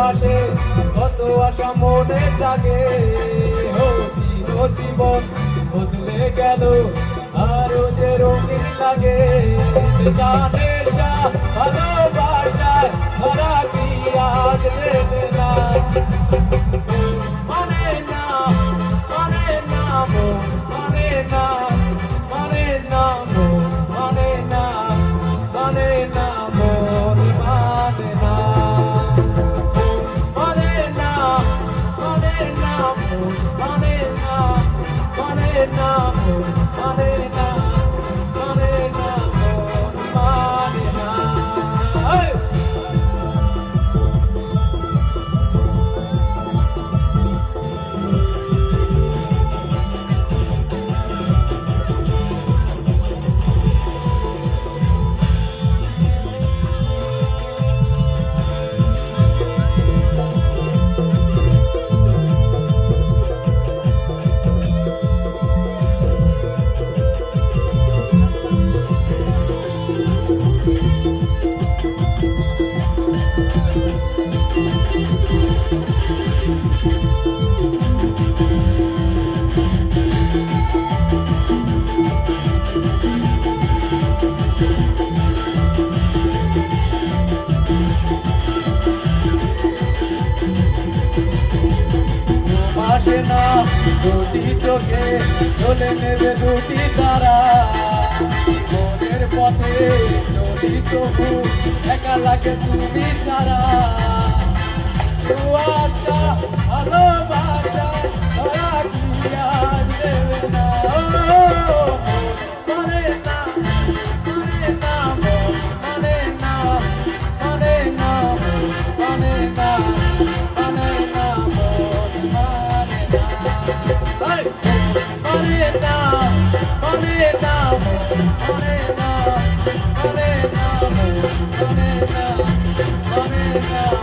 পাশে কত আশা মনে জাগে জীবন বদলে গেল আরো যে রঙিন লাগে নেশা নেশা ভালোবাসায় ধরা কি আজ দেবে না মানে না মানে না মানে না মানে না মানে না মানে না মন মানে না মানে না মানে না মানে না মানে না মানে না মানে না মানে না আসে না দুটি চোখে চলে নেবে দুটি তারা মনের পথে চলি তবু একা লাগে তুমি ছাড়া আশা ভালোবাসা ধরা কি আজ দেবে না মানে না মানে না মানে না মানে না মানে না মানে না Marina, Marina, Marina, Marina, Marina, Marina.